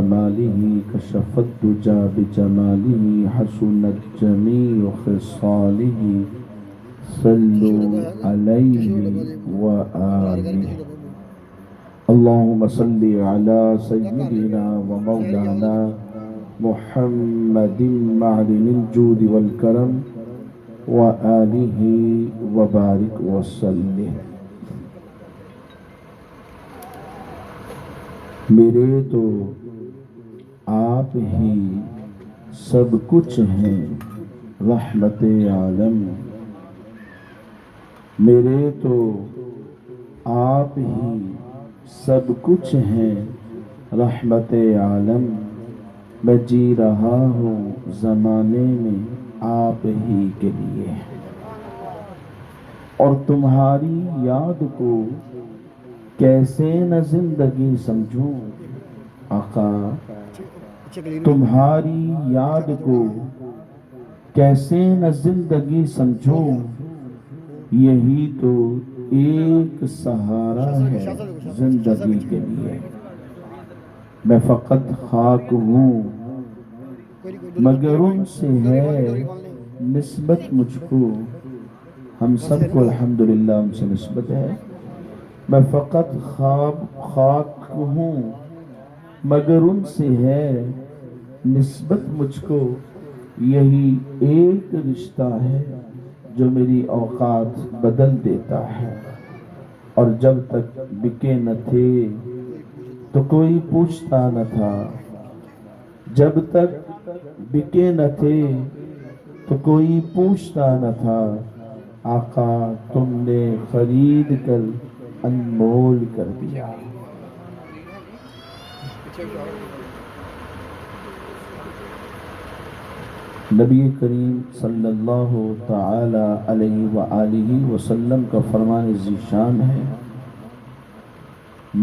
كماله كشف الدجى بجماله حسنت جميع خصاله صلوا عليه وآله اللهم صل على سيدنا ومولانا محمد معدن الجود والكرم وآله وبارك وسلم۔ میرے تو آپ ہی سب کچھ ہیں رحمت عالم، میرے تو آپ ہی سب کچھ ہیں رحمت عالم، میں جی رہا ہوں زمانے میں آپ ہی کے لیے، اور تمہاری یاد کو کیسے نہ زندگی سمجھوں آقا، تمہاری یاد کو کیسے نہ زندگی سمجھوں، یہی تو ایک سہارا ہے زندگی کے لیے، میں فقط خاک ہوں مگر ان سے ہے نسبت مجھ کو، ہم سب کو الحمدللہ ان سے نسبت ہے، میں فقط خاک ہوں مگر ان سے ہے نسبت مجھ کو، یہی ایک رشتہ ہے جو میری اوقات بدل دیتا ہے، اور جب تک بکے نہ تھے تو کوئی پوچھتا نہ تھا، جب تک بکے نہ تھے تو کوئی پوچھتا نہ تھا، آقا تم نے خرید کر انمول کر دیا۔ نبی کریم صلی اللہ تعالی علیہ وآلہ وسلم کا فرمان ذیشان ہے،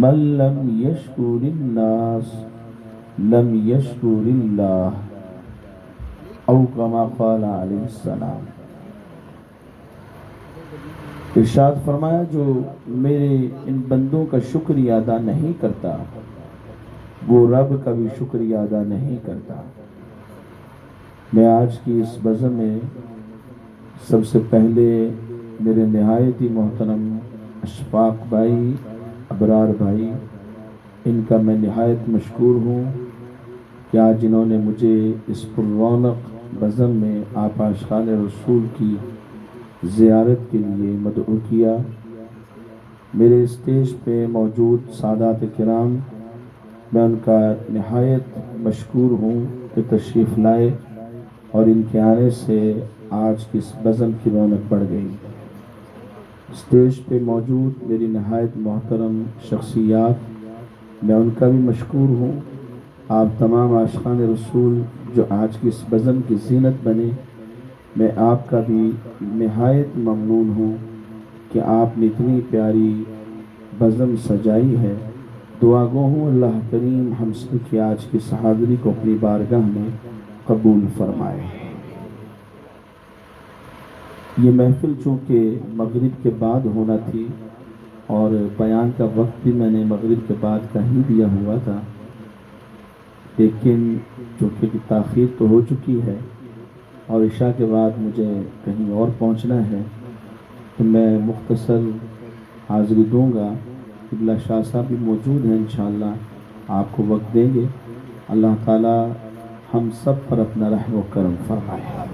من لم یشکر الناس لم یشکر اللہ، او کما قال علیہ السلام۔ ارشاد فرمایا جو میرے ان بندوں کا شکریہ ادا نہیں کرتا وہ رب کا بھی شکریہ ادا نہیں کرتا۔ میں آج کی اس بزم میں سب سے پہلے میرے نہایت ہی محترم اشفاق بھائی، ابرار بھائی، ان کا میں نہایت مشکور ہوں کہ آج انہوں نے مجھے اس پر رونق بزم میں آپ عاشقان رسول کی زیارت کے لیے مدعو کیا۔ میرے اسٹیج پہ موجود سادات کرام، میں ان کا نہایت مشکور ہوں کہ تشریف لائے، اور ان کے آنے سے آج کی اس بزم کی رونق بڑھ گئی۔ اسٹیج پہ موجود میری نہایت محترم شخصیات، میں ان کا بھی مشکور ہوں۔ آپ تمام عاشقان رسول جو آج کی اس بزم کی زینت بنے، میں آپ کا بھی نہایت ممنون ہوں کہ آپ نے اتنی پیاری بزم سجائی ہے۔ دعا گو ہوں اللہ کریم ہم سب کی آج کی حاضری کو اپنی بارگاہ میں قبول فرمائے۔ یہ محفل چونکہ مغرب کے بعد ہونا تھی اور بیان کا وقت بھی میں نے مغرب کے بعد کا ہی دیا ہوا تھا، لیکن چونکہ تاخیر تو ہو چکی ہے اور عشاء کے بعد مجھے کہیں اور پہنچنا ہے، تو میں مختصر حاضری دوں گا۔ قبلہ شاہ صاحب بھی موجود ہیں، انشاءاللہ آپ کو وقت دیں گے۔ اللہ تعالی ہم سب پر اپنا رحم و کرم فرمائے۔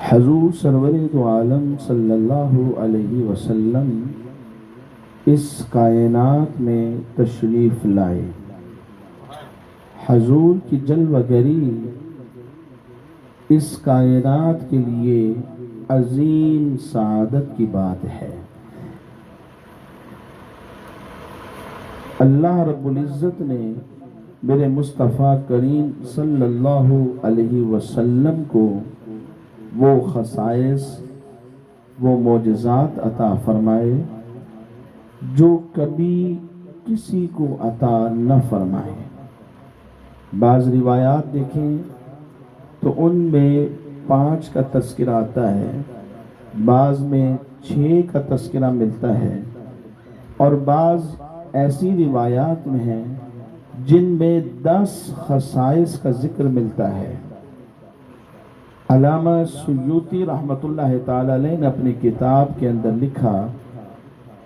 حضور سرور دو عالم صلی اللہ علیہ وسلم اس کائنات میں تشریف لائے۔ حضور کی جلوہ گری اس کائنات کے لیے عظیم سعادت کی بات ہے۔ اللہ رب العزت نے میرے مصطفیٰ کریم صلی اللہ علیہ وسلم کو وہ خصائص، وہ معجزات عطا فرمائے جو کبھی کسی کو عطا نہ فرمائے۔ بعض روایات دیکھیں تو ان میں 5 کا تذکرہ آتا ہے، بعض میں 6 کا تذکرہ ملتا ہے، اور بعض ایسی روایات میں ہیں جن میں 10 خصائص کا ذکر ملتا ہے۔ علامہ سیوطی رحمۃ اللہ تعالی علیہ نے اپنی کتاب کے اندر لکھا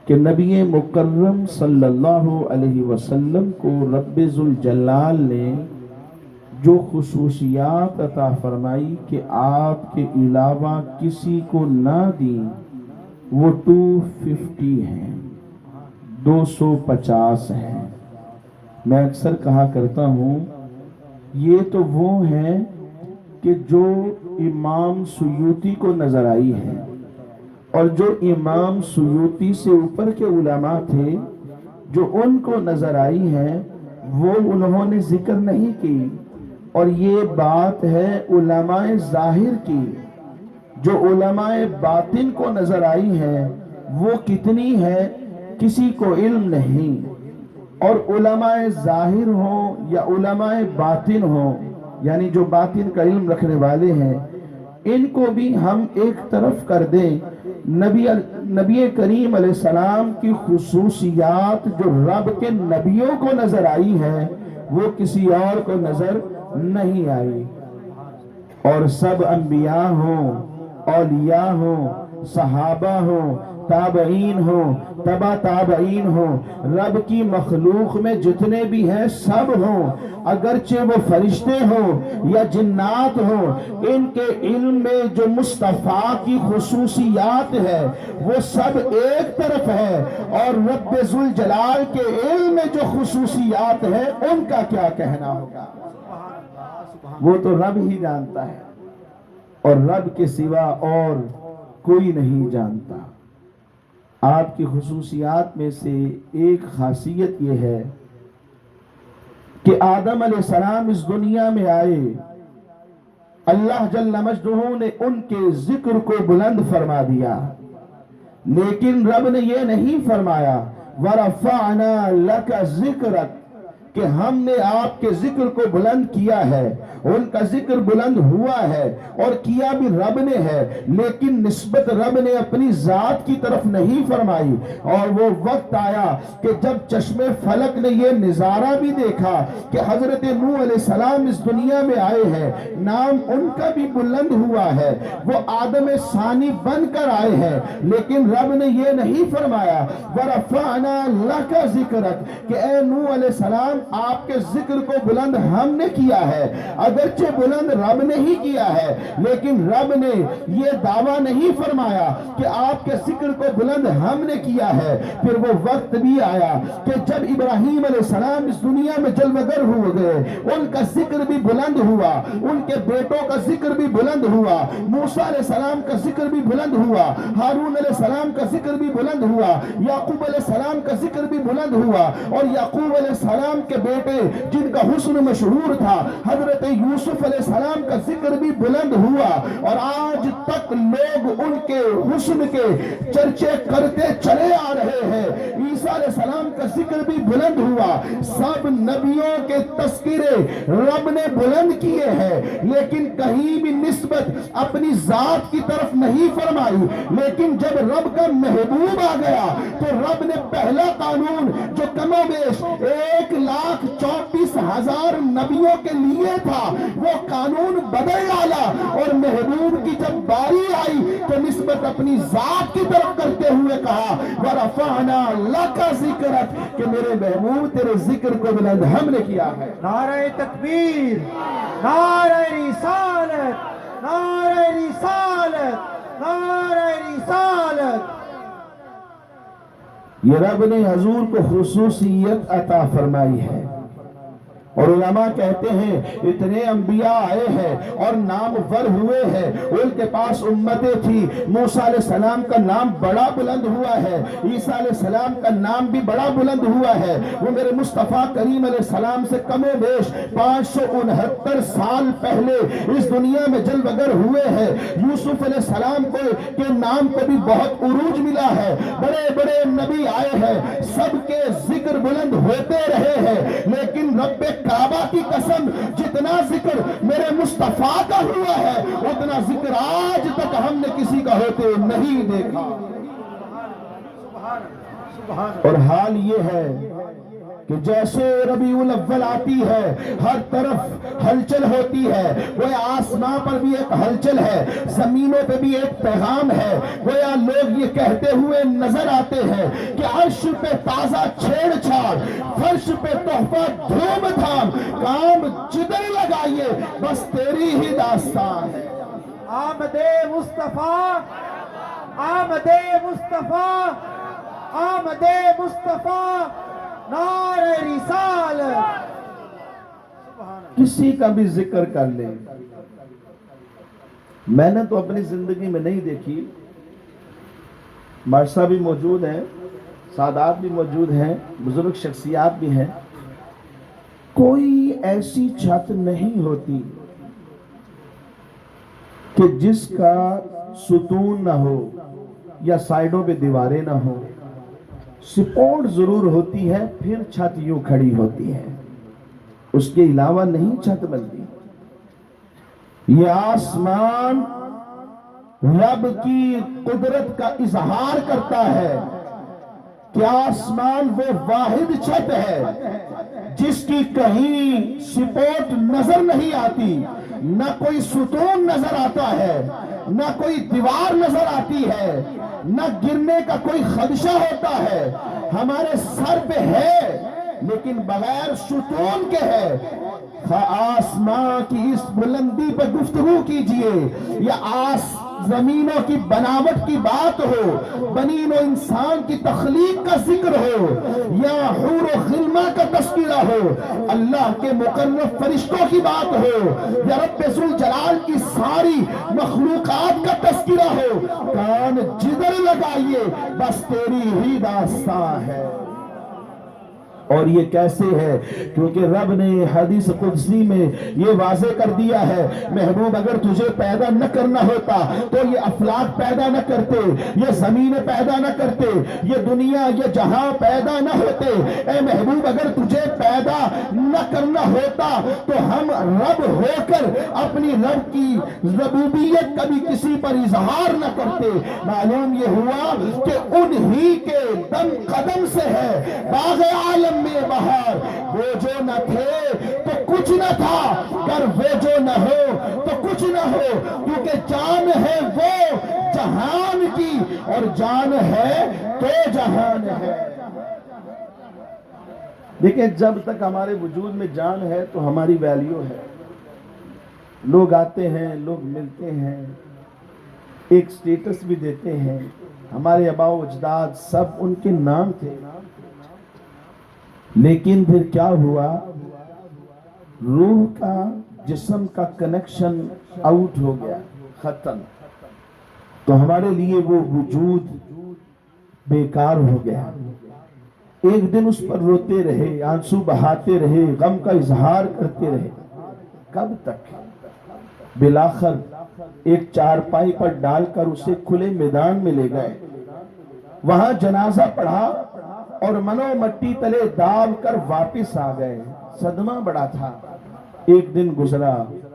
کہ نبی مکرم صلی اللہ علیہ وسلم کو رب ذوالجلال نے جو خصوصیات عطا فرمائی کہ آپ کے علاوہ کسی کو نہ دی، وہ 250 ہیں، 250 ہیں۔ میں اکثر کہا کرتا ہوں یہ تو وہ ہیں کہ جو امام سیوطی کو نظر آئی ہے، اور جو امام سیوطی سے اوپر کے علماء تھے جو ان کو نظر آئی ہے وہ انہوں نے ذکر نہیں کی۔ اور یہ بات ہے علماء ظاہر کی۔ جو علماء باطن کو نظر آئی ہے وہ کتنی ہے کسی کو علم نہیں، اور علماء ظاہر ہوں یا علماء باطن ہوں، یعنی جو باطن کا علم رکھنے والے ہیں، ان کو بھی ہم ایک طرف کر دیں۔ نبی کریم علیہ السلام کی خصوصیات جو رب کے نبیوں کو نظر آئی ہے وہ کسی اور کو نظر نہیں آئی۔ اور سب انبیاء ہوں، اولیاء ہوں، صحابہ ہوں، تابعین ہوں، تبع تابعین ہوں، رب کی مخلوق میں جتنے بھی ہیں سب ہوں، اگرچہ وہ فرشتے ہوں یا جنات ہوں، ان کے علم میں جو مصطفیٰ کی خصوصیات ہے وہ سب ایک طرف ہے، اور رب ذوالجلال کے علم میں جو خصوصیات ہیں ان کا کیا کہنا ہوگا؟ وہ تو رب ہی جانتا ہے، اور رب کے سوا اور کوئی نہیں جانتا۔ آپ کی خصوصیات میں سے ایک خاصیت یہ ہے کہ آدم علیہ السلام اس دنیا میں آئے، اللہ جل مجدہ نے ان کے ذکر کو بلند فرما دیا، لیکن رب نے یہ نہیں فرمایا وَرَفَعْنَا لَكَ ذِكْرَكَ کہ ہم نے آپ کے ذکر کو بلند کیا ہے۔ ان کا ذکر بلند ہوا ہے اور کیا بھی رب نے ہے، لیکن نسبت رب نے اپنی ذات کی طرف نہیں فرمائی۔ اور وہ وقت آیا کہ جب چشم فلک نے یہ نظارہ بھی دیکھا کہ حضرت نوح علیہ السلام اس دنیا میں آئے ہیں، نام ان کا بھی بلند ہوا ہے، وہ آدم ثانی بن کر آئے ہیں، لیکن رب نے یہ نہیں فرمایا وَرَفَعْنَا لَكَ ذِكْرَكَ کہ اے نوح علیہ السلام آپ کے ذکر کو بلند ہم نے کیا ہے۔ اگرچہ بلند رب نے ہی کیا ہے، لیکن رب نے یہ دعویٰ نہیں فرمایا کہ آپ کے ذکر کو بلند ہم نے کیا ہے۔ پھر وہ وقت بھی آیا کہ جب ابراہیم علیہ السلام اس دنیا میں جلوہ گر ہو گئے، ان کا ذکر بھی بلند ہوا، ان کے بیٹوں کا ذکر بھی بلند ہوا، موسیٰ علیہ السلام کا ذکر بھی بلند ہوا، ہارون علیہ السلام کا ذکر بھی بلند ہوا، یعقوب علیہ السلام کا ذکر بھی بلند ہوا، اور یعقوب علیہ السلام کے بیٹے جن کا حسن مشہور تھا حضرت یوسف علیہ السلام کا ذکر بھی بلند ہوا، اور آج تک لوگ ان کے حسن کے چرچے کرتے چلے آ رہے ہیں۔ عیسیٰ علیہ السلام کا ذکر بھی بلند ہوا۔ سب نبیوں کے تذکرے رب نے بلند کیے ہیں، لیکن کہیں بھی نسبت اپنی ذات کی طرف نہیں فرمائی۔ لیکن جب رب کا محبوب آ گیا تو رب نے پہلا قانون جو کم و بیش 1,34,000 نبیوں کے لیے تھا وہ قانون بدل ڈالا، اور محبوب کی جب باری آئی تو نسبت اپنی ذات کی طرف کرتے ہوئے کہا وَرَفَعْنَا لَكَ ذِكْرَكَ کہ میرے محبوب تیرے ذکر کو بلند ہم نے کیا ہے۔ نعرہ تکبیر، نعرہ رسالت، نعرہ رسالت، نعرہ رسالت۔ یہ رب نے حضور کو خصوصیت عطا فرمائی ہے، اور علماء کہتے ہیں اتنے انبیاء آئے ہیں اور نامور ہوئے ہیں، ان کے پاس امتیں تھی۔ موسیٰ علیہ السلام کا نام بڑا بلند ہوا ہے، عیسیٰ علیہ السلام کا نام بھی بڑا بلند ہوا ہے۔ وہ میرے مصطفیٰ کریم علیہ السلام سے کم و بیش 569 سال پہلے اس دنیا میں جلوہ گر ہوئے ہیں۔ یوسف علیہ السلام کے نام کو بھی بہت عروج ملا ہے۔ بڑے بڑے نبی آئے ہیں، سب کے ذکر بلند ہوتے رہے ہیں، لیکن رب کعبہ کی قسم جتنا ذکر میرے مصطفیٰ کا ہوا ہے اتنا ذکر آج تک ہم نے کسی کا ہوتے نہیں دیکھا۔ اور حال یہ ہے کہ جیسے ربیع الاول آتی ہے ہر طرف ہلچل ہوتی ہے، گویا آسمان پر بھی ایک ہلچل ہے، زمینوں پہ بھی ایک پیغام ہے، گویا لوگ یہ کہتے ہوئے نظر آتے ہیں کہ عرش پہ تازہ چھیڑ چھاڑ، فرش پہ تحفہ دھوم دھام، کام جدھر لگائیے بس تیری ہی داستان ہے۔ آمد مصطفیٰ، آمد مصطفیٰ، آمد مصطفیٰ، نعرہ رسالت۔ کسی کا بھی ذکر کر لیں، میں نے تو اپنی زندگی میں نہیں دیکھی، ماشاء بھی موجود ہیں، سادات بھی موجود ہیں، بزرگ شخصیات بھی ہیں، کوئی ایسی چھت نہیں ہوتی کہ جس کا ستون نہ ہو یا سائیڈوں پہ دیواریں نہ ہو، سپورٹ ضرور ہوتی ہے، پھر چھت یوں کھڑی ہوتی ہے، اس کے علاوہ نہیں چھت بنتی۔ یہ آسمان رب کی قدرت کا اظہار کرتا ہے کہ آسمان وہ واحد چھت ہے جس کی کہیں سپورٹ نظر نہیں آتی، نہ کوئی ستون نظر آتا ہے، نہ کوئی دیوار نظر آتی ہے، نہ گرنے کا کوئی خدشہ ہوتا ہے، ہمارے سر پہ ہے لیکن بغیر ستون کے ہے۔ آسمان کی اس بلندی پہ گفتگو کیجئے یا زمینوں کی بناوٹ کی بات ہو، بنین و انسان کی تخلیق کا ذکر ہو، یا حور و غلمہ کا تذکرہ ہو، اللہ کے مقرب فرشتوں کی بات ہو، یا رب ذوالجلال کی ساری مخلوقات کا تذکرہ ہو، کان جدھر لگائیے بس تیری ہی داستان ہے۔ اور یہ کیسے ہے؟ کیونکہ رب نے حدیث قدسی میں یہ واضح کر دیا ہے، محبوب اگر تجھے پیدا نہ کرنا ہوتا تو یہ افلاک پیدا نہ کرتے، یہ زمین پیدا نہ کرتے، یہ دنیا یہ جہاں پیدا نہ ہوتے۔ اے محبوب اگر تجھے پیدا نہ کرنا ہوتا تو ہم رب ہو کر اپنی رب کی ربوبیت کبھی کسی پر اظہار نہ کرتے۔ معلوم یہ ہوا کہ انہی کے دم قدم سے ہے باغ عالم میں بہار، وہ جو نہ تھے تو کچھ نہ تھا، گر وہ جو نہ ہو تو کچھ نہ ہو، کیونکہ جان ہے وہ جہان کی اور جان ہے تو جہان ہے۔ دیکھیں جب تک ہمارے وجود میں جان ہے تو ہماری ویلیو ہے، لوگ آتے ہیں، لوگ ملتے ہیں، ایک سٹیٹس بھی دیتے ہیں، ہمارے آباء و اجداد سب ان کے نام تھے، لیکن پھر کیا ہوا؟ روح کا جسم کا کنیکشن آؤٹ ہو گیا، ختم، تو ہمارے لیے وہ وجود بیکار ہو گیا۔ ایک دن اس پر روتے رہے، آنسو بہاتے رہے، غم کا اظہار کرتے رہے، کب تک؟ بلاخر ایک چارپائی پر ڈال کر اسے کھلے میدان میں لے گئے، وہاں جنازہ پڑھا اور منو مٹی تلے داب کر واپس آ گئے۔ صدمہ بڑا تھا۔ ایک دن گزرا،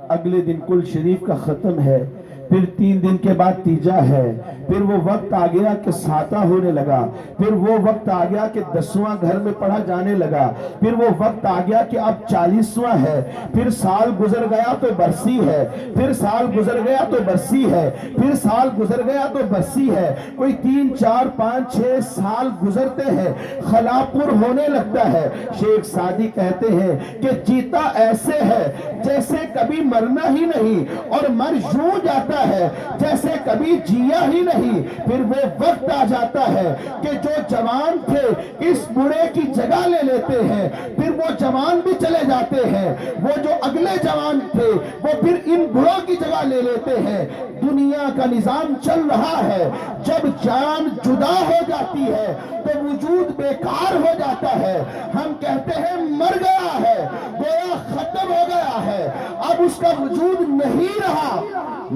اگلے دن کل شریف کا ختم ہے، پھر 3 دن کے بعد تیجا ہے، پھر وہ وقت آ گیا کہ ساتہ ہونے لگا، پھر وہ وقت آ گیا کہ 10واں گھر میں پڑھا جانے لگا، پھر وہ وقت آ گیا کہ اب 40واں ہے، پھر سال گزر گیا تو برسی ہے، پھر سال گزر گیا تو برسی ہے، پھر سال گزر گیا تو برسی ہے، کوئی 3 4 5 6 سال گزرتے ہیں، خلا پر ہونے لگتا ہے۔ شیخ سعدی کہتے ہیں کہ جیتا ایسے ہے جیسے کبھی مرنا ہی نہیں، اور مر یوں جاتا ہے جیسے کبھی جیا ہی نہیں۔ پھر وہ وقت آ جاتا ہے کہ جو جوان تھے اس بوڑھے کی جگہ لے لیتے ہیں، پھر وہ جوان بھی چلے جاتے ہیں، وہ جو اگلے جوان تھے وہ پھر ان بوڑھوں کی جگہ لے لیتے ہیں۔ دنیا کا نظام چل رہا ہے، جب جان جدا ہو جاتی ہے تو وجود بیکار ہو جاتا ہے۔ ہم کہتے ہیں مر گیا ہے، گویا ختم ہو گیا ہے، اب اس کا وجود نہیں رہا،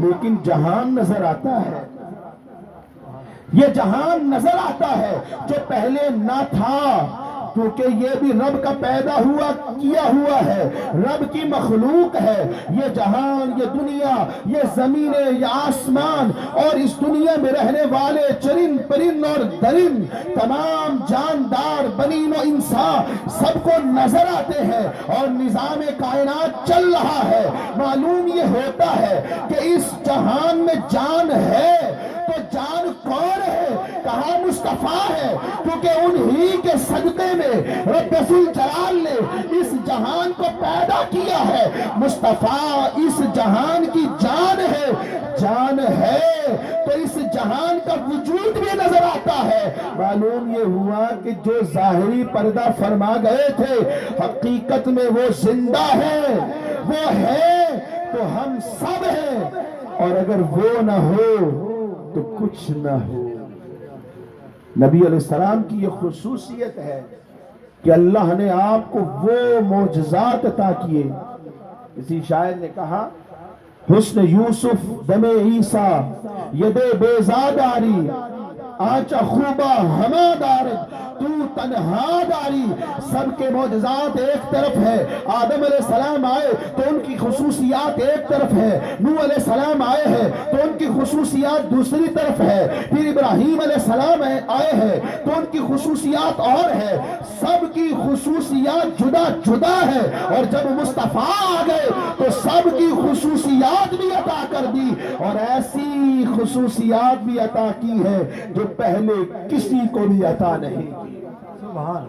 لیکن جہان نظر آتا ہے۔ یہ جہان نظر آتا ہے جو پہلے نہ تھا، کیونکہ یہ بھی رب کا پیدا ہوا کیا ہوا ہے، رب کی مخلوق ہے۔ یہ جہان، یہ دنیا، یہ زمینیں، یہ آسمان اور اس دنیا میں رہنے والے چرند پرند اور درند، تمام جاندار بنین و انسان سب کو نظر آتے ہیں اور نظام کائنات چل رہا ہے۔ معلوم یہ ہوتا ہے کہ اس جہان میں جان ہے تو جان کون ہے؟ کہاں مصطفیٰ ہے، کیونکہ انہی کے صدقے میں رب ذوالجلال نے اس جہان کو پیدا کیا ہے۔ مصطفیٰ اس جہان کی جان ہے، جان ہے تو اس جہان کا وجود بھی نظر آتا ہے۔ معلوم یہ ہوا کہ جو ظاہری پردہ فرما گئے تھے، حقیقت میں وہ زندہ ہے، وہ ہے تو ہم سب ہیں، اور اگر وہ نہ ہو تو کچھ نہ ہو۔ نبی علیہ السلام کی یہ خصوصیت ہے کہ اللہ نے آپ کو وہ معجزات عطا کیے۔ کسی شاعر نے کہا، حسن یوسف دم عیسیٰ ید بیضا داری، آنچہ خوبہ ہما دارد تو تنہا داری۔ سب کے معجزات ایک طرف ہے، آدم علیہ السلام آئے تو ان کی خصوصیات ایک طرف ہے، نوح علیہ السلام آئے ہیں تو ان کی خصوصیات دوسری طرف ہے، پھر ابراہیم علیہ السلام آئے ہیں تو ان کی خصوصیات اور ہے۔ سب کی خصوصیات جدا جدا ہے، اور جب مصطفیٰ آ گئے تو سب کی خصوصیات بھی عطا کر دی، اور ایسی خصوصیات بھی عطا کی ہے جو پہلے کسی کو بھی عطا نہیں کی۔ سبحان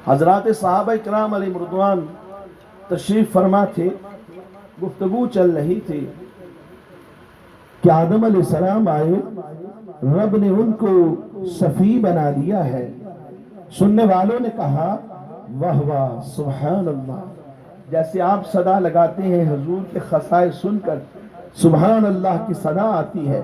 حضرات صحابہ کرام علیہ رضوان تشریف فرما تھے، گفتگو چل رہی تھی کہ آدم علیہ السلام آئے، رب نے ان کو صفی بنا دیا ہے۔ سننے والوں نے کہا، واہ واہ سبحان اللہ، جیسے آپ صدا لگاتے ہیں حضور کے خصائص سن کر سبحان اللہ کی صدا آتی ہے،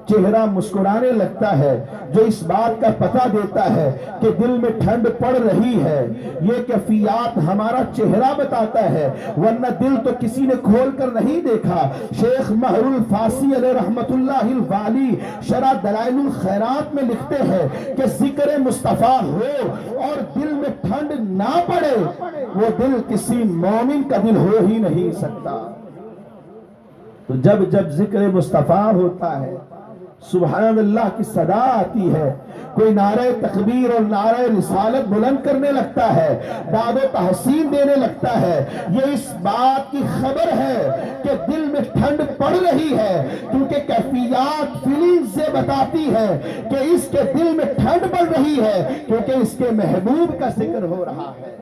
چہرہ مسکرانے لگتا ہے، جو اس بات کا پتہ دیتا ہے کہ دل میں ٹھنڈ پڑ رہی ہے۔ یہ کیفیات ہمارا چہرہ بتاتا ہے، ورنہ دل تو کسی نے کھول کر نہیں دیکھا۔ شیخ مہر الفاسی علیہ رحمت اللہ الوالی شرح دلائل الخیرات میں لکھتے ہیں کہ ذکر مصطفیٰ ہو اور دل میں ٹھنڈ نہ پڑے، وہ دل کسی مومن کا دل ہو ہی نہیں سکتا۔ تو جب جب ذکر مصطفیٰ ہوتا ہے، سبحان اللہ کی صدا آتی ہے، کوئی نعرہ تکبیر اور نعرہ رسالت بلند کرنے لگتا ہے، داد و تحسین دینے لگتا ہے، یہ اس بات کی خبر ہے کہ دل میں ٹھنڈ پڑ رہی ہے، کیونکہ کیفیات فیلنگ سے بتاتی ہے کہ اس کے دل میں ٹھنڈ پڑ رہی ہے، کیونکہ اس کے محبوب کا ذکر ہو رہا ہے۔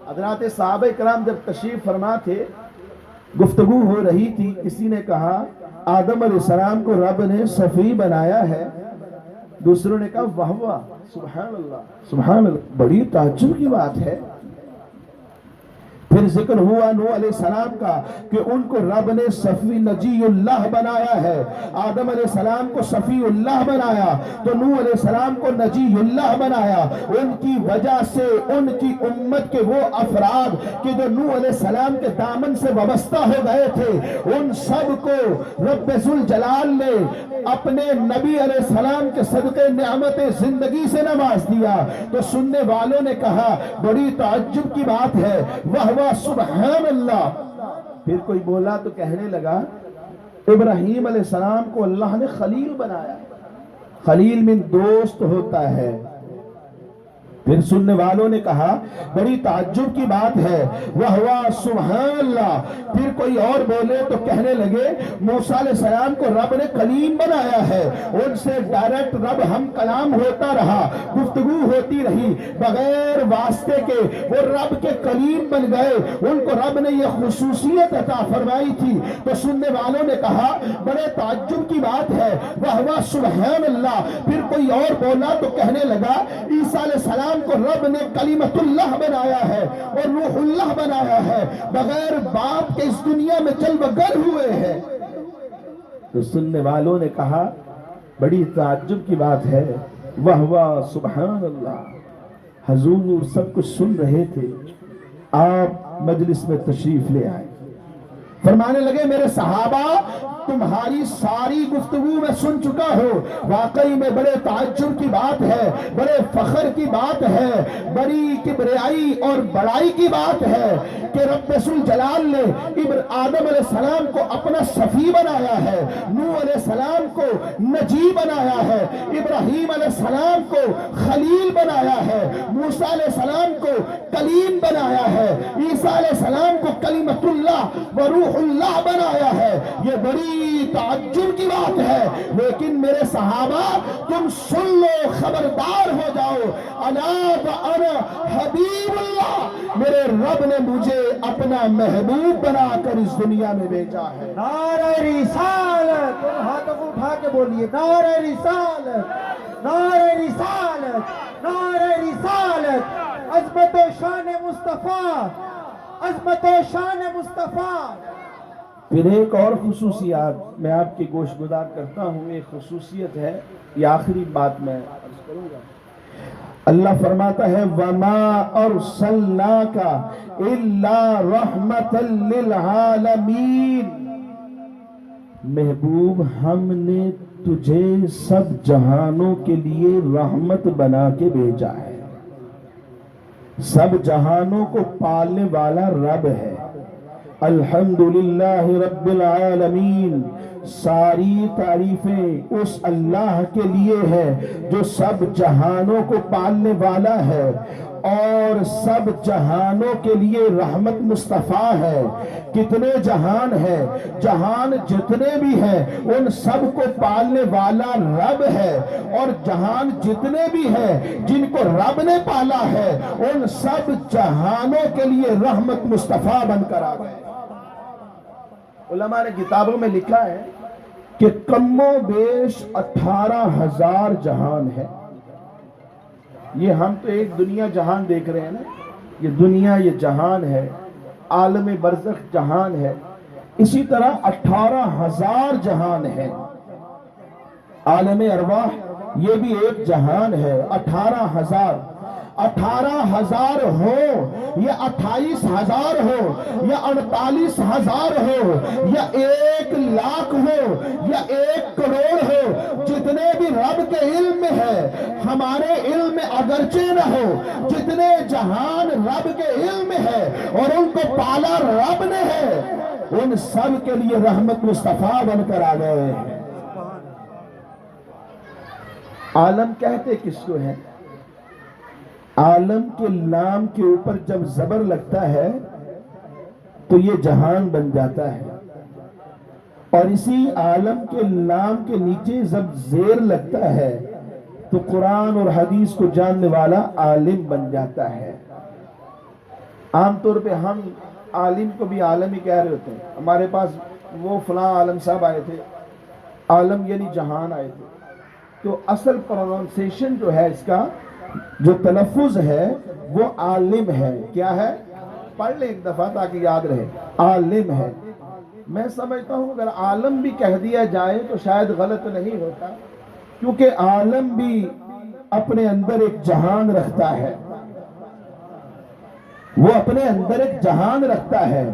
حضرات صحابہ کرام جب تشریف فرما تھے، گفتگو ہو رہی تھی، کسی نے کہا آدم علیہ السلام کو رب نے صفی بنایا ہے، دوسروں نے کہا واہ واہ سبحان اللہ سبحان اللہ، بڑی تعجب کی بات ہے۔ پھر ذکر ہوا نوح علیہ السلام کا کہ ان کو رب نے صفی نجی اللہ بنایا ہے، آدم علیہ السلام کو صفی اللہ بنایا تو نوح علیہ السلام کو نجی اللہ بنایا۔ ان کی وجہ سے ان کی امت کے وہ افراد کہ جو نوح علیہ السلام کے دامن سے وابستہ ہو گئے تھے، ان سب کو رب ذوالجلال نے اپنے نبی علیہ السلام کے صدقے نعمت زندگی سے نواز دیا۔ تو سننے والوں نے کہا بڑی تعجب کی بات ہے، وہ سبحان اللہ۔ پھر کوئی بولا تو کہنے لگا ابراہیم علیہ السلام کو اللہ نے خلیل بنایا، خلیل من دوست ہوتا ہے۔ پھر سننے والوں نے کہا بڑی تعجب کی بات ہے، وہ سبحان اللہ۔ پھر کوئی اور بولے تو کہنے لگے موسیٰ علیہ السلام کو رب نے کلیم بنایا ہے، ان سے ڈائریکٹ رب ہم کلام ہوتا رہا، گفتگو ہوتی رہی، بغیر واسطے کے وہ رب کے کلیم بن گئے، ان کو رب نے یہ خصوصیت عطا فرمائی تھی۔ تو سننے والوں نے کہا بڑے تعجب کی بات ہے، وہ سبحان اللہ۔ پھر کوئی اور بولا تو کہنے لگا عیسیٰ علیہ السلام کو رب نے کلمت اللہ بنایا ہے اور روح اللہ بنایا ہے، بغیر باپ کے اس دنیا میں چل بغل ہوئے ہیں۔ تو سننے والوں نے کہا بڑی تعجب کی بات ہے، واہ سبحان اللہ۔ حضور سب کچھ سن رہے تھے، آپ مجلس میں تشریف لے آئے، فرمانے لگے میرے صحابہ تمہاری ساری گفتگو میں سن چکا ہوں. واقعی میں بڑے تعجب کی بات ہے, بڑے فخر کی بات ہے, بڑی کبریائی اور بڑائی کی بات ہے کہ رب ذوالجلال نے آدم علیہ السلام کو اپنا صفی بنایا ہے, نوح علیہ السلام کو نجی بنایا ہے, ابراہیم علیہ السلام کو خلیل بنایا ہے, موسیٰ علیہ السلام کو کلیم بنایا ہے, عیسیٰ علیہ السلام کو کلمۃ اللہ و روح اللہ بنایا ہے. یہ بڑی تعجب کی بات ہے, لیکن میرے صحابہ تم سن لو, خبردار ہو جاؤ. انا وانا حبیب اللہ, میرے رب نے مجھے اپنا محبوب بنا کر اس دنیا میں بھیجا ہے. نعرہ رسالت, ہاتھوں کو اٹھا کے بولیے نعرہ رسالت, نعرہ رسالت, نعرہ رسالت. عظمت و شان مصطفیٰ, عظمت و شان مصطفیٰ. پھر ایک اور خصوصیات میں آپ کی گوش گزار کرتا ہوں. ایک خصوصیت ہے, یہ آخری بات میں عرض کروں گا. اللہ فرماتا ہے وَمَا أَرْسَلْنَاكَ إِلَّا رَحْمَةً لِلْعَالَمِينَ, محبوب ہم نے تجھے سب جہانوں کے لیے رحمت بنا کے بھیجا ہے. سب جہانوں کو پالنے والا رب ہے. الحمدللہ رب العالمین, ساری تعریفیں اس اللہ کے لیے ہے جو سب جہانوں کو پالنے والا ہے اور سب جہانوں کے لیے رحمت مصطفیٰ ہے. کتنے جہان ہے, جہان جتنے بھی ہیں ان سب کو پالنے والا رب ہے, اور جہان جتنے بھی ہیں جن کو رب نے پالا ہے ان سب جہانوں کے لیے رحمت مصطفیٰ بن کر آ گئے. علماء نے کتابوں میں لکھا ہے کہ کم و بیش 18,000 جہان ہے. یہ ہم تو ایک دنیا جہان دیکھ رہے ہیں نا, یہ دنیا, یہ جہان ہے, عالم برزخ جہان ہے. اسی طرح 18,000 جہان ہے. عالم ارواح یہ بھی ایک جہان ہے. 18,000 ہو یا 28,000 ہو یا 48,000 ہو یا 1,00,000 ہو یا 1 کروڑ ہو, جتنے بھی رب کے علم میں ہے, ہمارے علم میں اگرچہ نہ ہو, جتنے جہان رب کے علم میں ہے اور ان کو پالا رب نے ہے, ان سب کے لیے رحمت مصطفیٰ بن کر آ گئے. عالم کہتے کس کو ہے؟ عالم کے نام کے اوپر جب زبر لگتا ہے تو یہ جہان بن جاتا ہے, اور اسی عالم کے نام کے نیچے جب زیر لگتا ہے تو قرآن اور حدیث کو جاننے والا عالم بن جاتا ہے. عام طور پہ ہم عالم کو بھی عالم ہی کہہ رہے ہوتے ہیں. ہمارے پاس وہ فلاں عالم صاحب آئے تھے, عالم یعنی جہان آئے تھے, تو اصل پروننسیشن جو ہے, اس کا جو تلفظ ہے وہ عالم ہے. کیا ہے؟ پڑھ لیں ایک دفعہ تاکہ یاد رہے. عالم ہے. میں سمجھتا ہوں اگر عالم بھی کہہ دیا جائے تو شاید غلط نہیں ہوتا, کیونکہ عالم بھی اپنے اندر ایک جہان رکھتا ہے, وہ اپنے اندر ایک جہان رکھتا ہے,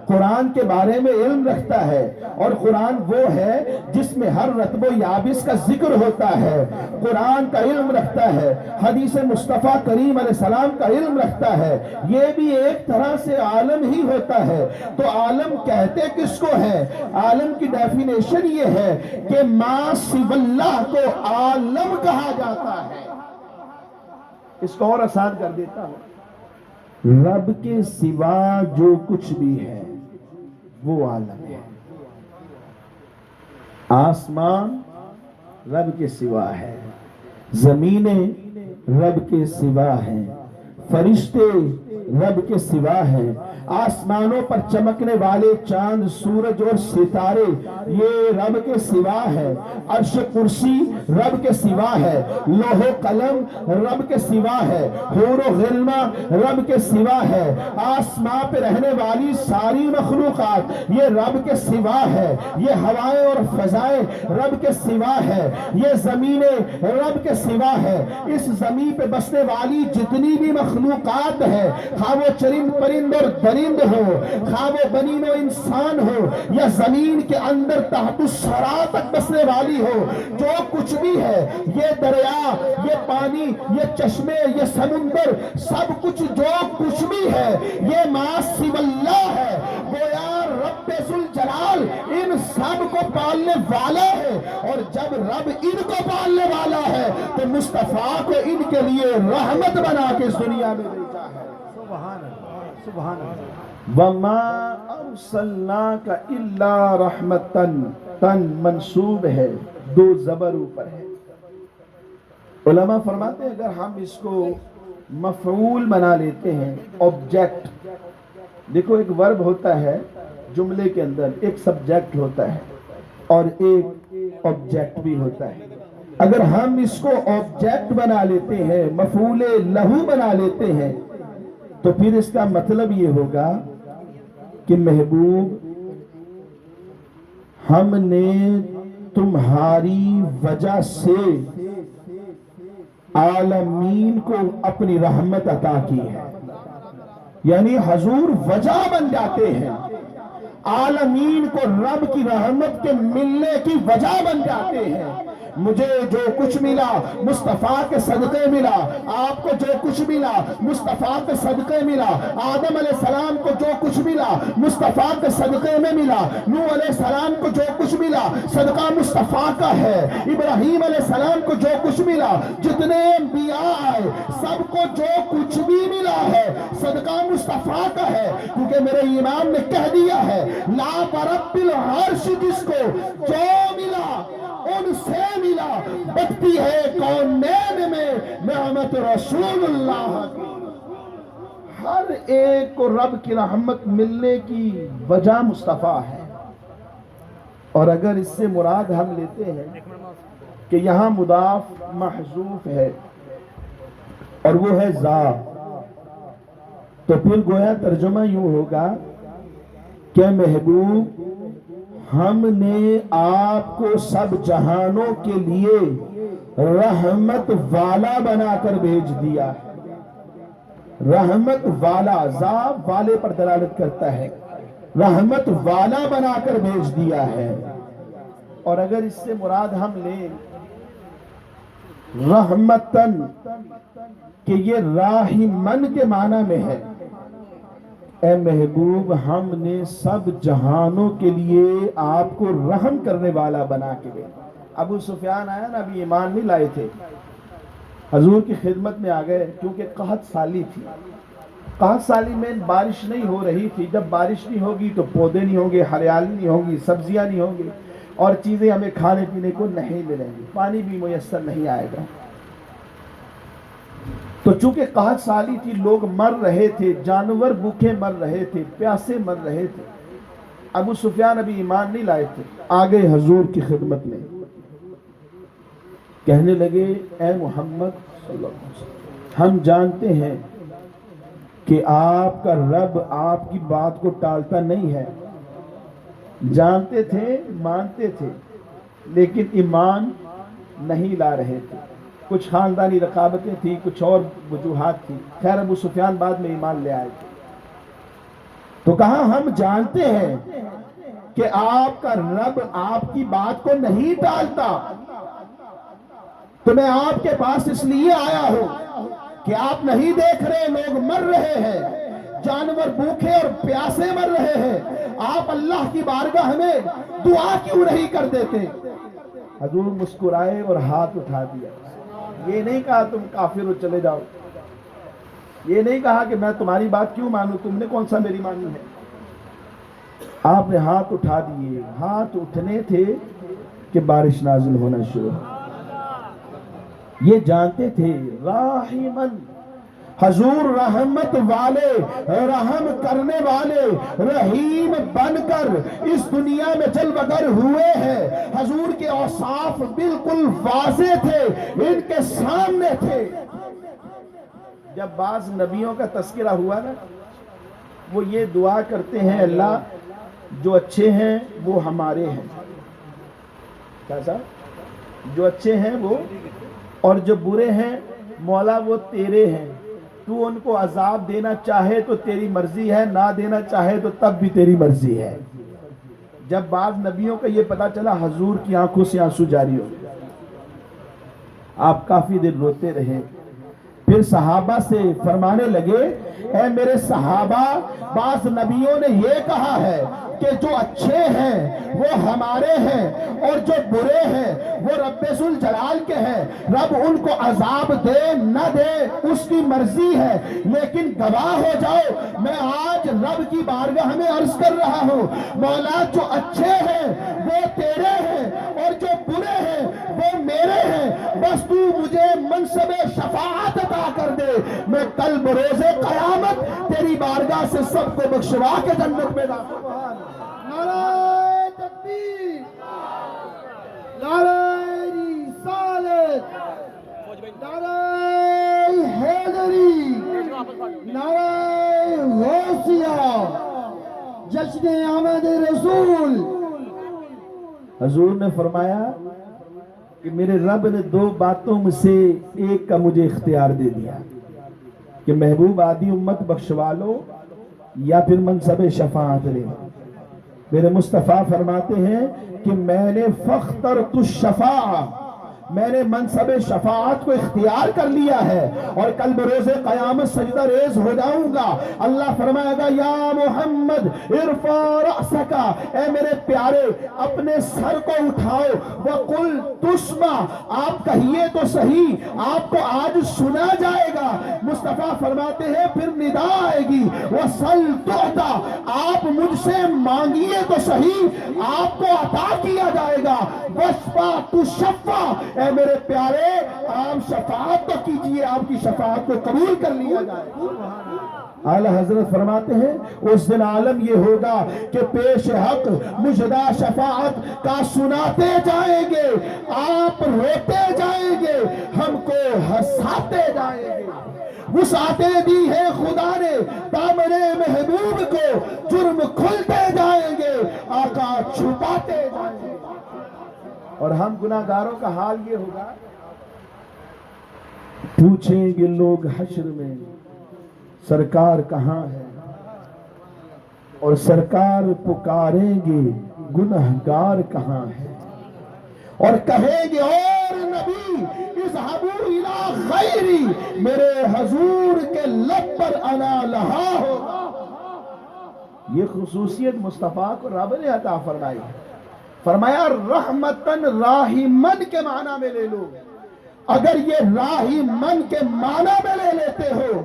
قرآن کے بارے میں علم رکھتا ہے, اور قرآن وہ ہے جس میں ہر رتب و یابس کا ذکر ہوتا ہے. قرآن کا علم رکھتا ہے, حدیث مصطفیٰ کریم علیہ السلام کا علم رکھتا ہے. یہ بھی ایک طرح سے عالم ہی ہوتا ہے. تو عالم کہتے کس کو ہے؟ عالم کی ڈیفینیشن یہ ہے کہ ما سوی اللہ کو عالم کہا جاتا ہے. اس کو اور آسان کر دیتا ہوں, رب کے سوا جو کچھ بھی ہے وہ عالم ہے. آسمان رب کے سوا ہے, زمینیں رب کے سوا ہیں, فرشتے رب کے سوا ہیں, آسمانوں پر چمکنے والے چاند, سورج اور ستارے یہ رب کے سوا ہے, عرش کرسی رب کے سوا ہے, لوح و قلم رب کے سوا ہے, حور و غلمہ رب کے سوا ہے, آسمان پہ رہنے والی ساری مخلوقات یہ رب کے سوا ہے, یہ ہوائیں اور فضائیں رب کے سوا ہے, یہ زمینیں رب کے سوا ہے, اس زمین پہ بسنے والی جتنی بھی مخلوقات ہے خواہ وہ چرند پرند اور درند ہو، خواہ وہ بنین و انسان ہو یا زمین کے اندر تحت الثری تک بسنے والی ہو، جو کچھ بھی ہے، یہ دریا، یہ پانی، یہ چشمے، یہ سمندر، سب کچھ جو کچھ بھی ہے یہ ما سوی اللہ ہے۔ گویا رب ذوالجلال ان سب کو پالنے والا ہے، اور جب رب ان کو پالنے والا ہے تو مصطفیٰ کو ان کے لیے رحمت بنا کے اس دنیا میں بھیجا ہے۔ سبحان اللہ، سبحان اللہ۔ وَمَا أَرْسَلْنَاكَ إِلَّا رَحْمَةً، تن منصوب ہے، دو زبر اوپر ہے۔ علماء فرماتے ہیں اگر ہم اس کو مفعول بنا لیتے ہیں، آبجیکٹ، دیکھو ایک ورب ہوتا ہے جملے کے اندر، ایک سبجیکٹ ہوتا ہے اور ایک آبجیکٹ بھی ہوتا ہے۔ اگر ہم اس کو آبجیکٹ بنا لیتے ہیں، مفعول لہو بنا لیتے ہیں، تو پھر اس کا مطلب یہ ہوگا کہ محبوب ہم نے تمہاری وجہ سے عالمین کو اپنی رحمت عطا کی ہے، یعنی حضور وجہ بن جاتے ہیں، عالمین کو رب کی رحمت کے ملنے کی وجہ بن جاتے ہیں۔ مجھے جو کچھ ملا مصطفیٰ کے صدقے ملا، آپ کو جو کچھ ملا مصطفیٰ کے صدقے ملا، آدم علیہ السلام کو جو کچھ ملا مصطفیٰ کے صدقے میں ملا، نوح علیہ السلام کو جو کچھ ملا صدقہ مصطفیٰ کا ہے، ابراہیم علیہ السلام کو جو کچھ ملا، جتنے انبیاء آئے سب کو جو کچھ بھی ملا ہے صدقہ مصطفیٰ کا ہے، کیونکہ میرے امام نے کہہ دیا ہے لا برب العرش، جس کو جو ملا ان سے ملا، بٹتی ہے کونین میں نعمت رسول اللہ کی۔ ہر ایک کو رب کی رحمت ملنے کی وجہ مصطفیٰ ہے، اور اگر اس سے مراد ہم لیتے ہیں کہ یہاں مضاف محذوف ہے اور وہ ہے ذا، تو پھر گویا ترجمہ یوں ہوگا کہ محبوب ہم نے آپ کو سب جہانوں کے لیے رحمت والا بنا کر بھیج دیا ہے۔ رحمت والا، ذا والے پر دلالت کرتا ہے، رحمت والا بنا کر بھیج دیا ہے۔ اور اگر اس سے مراد ہم لیں رحمتن، کہ یہ راحمن کے معنی میں ہے، اے محبوب ہم نے سب جہانوں کے لیے آپ کو رحم کرنے والا بنا کے گئے۔ ابو سفیان آیا نا، ابھی ایمان نہیں لائے تھے، حضور کی خدمت میں آ گئے، کیونکہ قحط سالی تھی، قحط سالی میں بارش نہیں ہو رہی تھی، جب بارش نہیں ہوگی تو پودے نہیں ہوں گے، ہریالی نہیں ہوگی، سبزیاں نہیں ہوں گی، اور چیزیں ہمیں کھانے پینے کو نہیں ملیں گی، پانی بھی میسر نہیں آئے گا۔ تو چونکہ قحط سالی تھی، لوگ مر رہے تھے، جانور بھوکے مر رہے تھے، پیاسے مر رہے تھے۔ ابو سفیان ابھی ایمان نہیں لائے تھے، آگے حضور کی خدمت میں کہنے لگے اے محمد صلی اللہ علیہ وسلم، ہم جانتے ہیں کہ آپ کا رب آپ کی بات کو ٹالتا نہیں ہے، جانتے تھے، مانتے تھے، لیکن ایمان نہیں لا رہے تھے، کچھ خاندانی رقابتیں تھی، کچھ اور وجوہات تھی، خیر ابو سفیان بعد میں ایمان لے آئے تھے۔ تو کہا ہم جانتے ہیں کہ آپ کا رب آپ کی بات کو نہیں ٹالتا، تو میں آپ کے پاس اس لیے آیا ہوں کہ آپ نہیں دیکھ رہے لوگ مر رہے ہیں، جانور بھوکے اور پیاسے مر رہے ہیں، آپ اللہ کی بارگاہ میں دعا کیوں نہیں کر دیتے؟ حضور مسکرائے اور ہاتھ اٹھا دیا، یہ نہیں کہا تم کافر ہو چلے جاؤ، یہ نہیں کہا کہ میں تمہاری بات کیوں مانوں، تم نے کون سا میری مانی ہے۔ آپ نے ہاتھ اٹھا دیے، ہاتھ اٹھنے تھے کہ بارش نازل ہونا شروع۔ یہ جانتے تھے راحمن، حضور رحمت والے، رحم کرنے والے، رحیم بن کر اس دنیا میں جلوگر ہوئے ہیں۔ حضور کے اوصاف بالکل واضح تھے، ان کے سامنے تھے۔ جب بعض نبیوں کا تذکرہ ہوا نا، وہ یہ دعا کرتے ہیں اللہ جو اچھے ہیں وہ ہمارے ہیں، کیسا؟ جو اچھے ہیں وہ، اور جو برے ہیں مولا وہ تیرے ہیں۔ تو ان کو عذاب دینا چاہے تو تیری مرضی ہے، نہ دینا چاہے تو تب بھی تیری مرضی ہے۔ جب بعض نبیوں کا یہ پتا چلا، حضور کی آنکھوں سے آنسو جاری ہو گئے، آپ کافی دیر روتے رہے۔ پھر صحابہ سے فرمانے لگے، اے میرے صحابہ، بعض نبیوں نے یہ کہا ہے کہ جو اچھے ہیں وہ ہمارے ہیں اور جو برے ہیں وہ رب ذوالجلال کے ہیں، رب ان کو عذاب دے نہ دے اس کی مرضی ہے، لیکن گواہ ہو جاؤ میں آج رب کی بارگاہ میں عرض کر رہا ہوں، مولا جو اچھے ہیں وہ تیرے ہیں اور جو برے ہیں وہ میرے ہیں، بس تو مجھے منصب شفاعت عطا کر دے، میں کل بروز قیامت تیری بارگاہ سے سب کو بخشوا کے جنت میں داخل ہوں۔ نعرہ تکبیر، نعرہ رسالت، نعرہ حیدری، نعرہ غوثیہ، جشن آمد رسول۔ حضور نے فرمایا کہ میرے رب نے دو باتوں میں سے ایک کا مجھے اختیار دے دیا کہ محبوب آدھی امت بخشوا لو یا پھر منصب شفاعت لے۔ میرے مصطفیٰ فرماتے ہیں کہ میں نے فاخترت الشفاعہ، میں نے منصب شفاعت کو اختیار کر لیا ہے اور کل بروز قیامت سجدہ ریز ہو جاؤں گا۔ اللہ فرمائے گا، یا محمد ارفع رأسک، اے میرے پیارے اپنے سر کو اٹھاؤ، وقل تسمع، آپ کہیے تو صحیح، آپ کو آج سنا جائے گا۔ مصطفیٰ فرماتے ہیں پھر ندا آئے گی، وصل تعطا، آپ مجھ سے مانگیے تو صحیح، آپ کو عطا کیا جائے گا، واشفع تشفع، اے میرے پیارے آپ شفاعت تو کیجئے، آپ کی شفاعت کو قبول کر لیا جائے۔ اعلیٰ حضرت فرماتے ہیں اس دن عالم یہ ہوگا کہ پیش حق مجدہ شفاعت کا سناتے جائیں گے، آپ روتے جائیں گے، ہم کو ہنساتے جائیں گے۔ وسعتیں دی ہے خدا نے دامن محبوب کو، جرم کھلتے جائیں گے، آقا چھپاتے جائیں گے۔ اور ہم گناہگاروں کا حال یہ ہوگا، پوچھیں گے لوگ حشر میں سرکار کہاں ہے، اور سرکار پکاریں گے گنہگار کہاں ہے، اور کہیں گے اور نبی اذهبوا الی غیری، میرے حضور کے لب پر انا لہا ہوگا۔ یہ خصوصیت مصطفیٰ کو رب نے عطا فرمائی، فرمایا رحمتن راحمن کے معنی میں لے لو۔ اگر یہ راحمن کے معنی میں لے لیتے ہو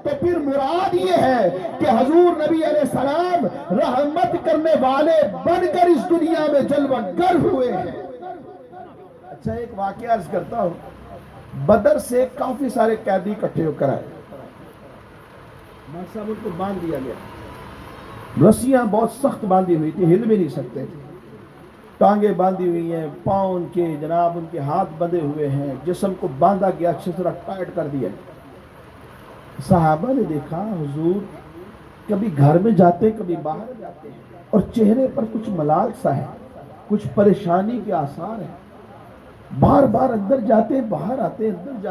تو پھر مراد یہ ہے کہ حضور نبی علیہ السلام رحمت کرنے والے بن کر اس دنیا میں جلوہ گر ہوئے ہیں۔ اچھا ایک واقعہ عرض کرتا ہوں، بدر سے کافی سارے قیدی اکٹھے ہو کر آئے، صاحب ان کو باندھ دیا گیا، رسیاں بہت سخت باندھی ہوئی تھی، ہل بھی نہیں سکتے تھے، ٹانگیں باندھی ہوئی ہیں، پاؤں ان کے جناب ان کے ہاتھ بندھے ہوئے ہیں، جسم کو باندھا گیا، اچھی طرح ٹائٹ کر دیا۔ صحابہ نے دیکھا حضور کبھی گھر میں جاتے کبھی باہر جاتے ہیں اور چہرے پر کچھ ملال سا ہے، کچھ پریشانی کے آثار ہیں، بار بار اندر جاتے باہر آتے، اندر جاتے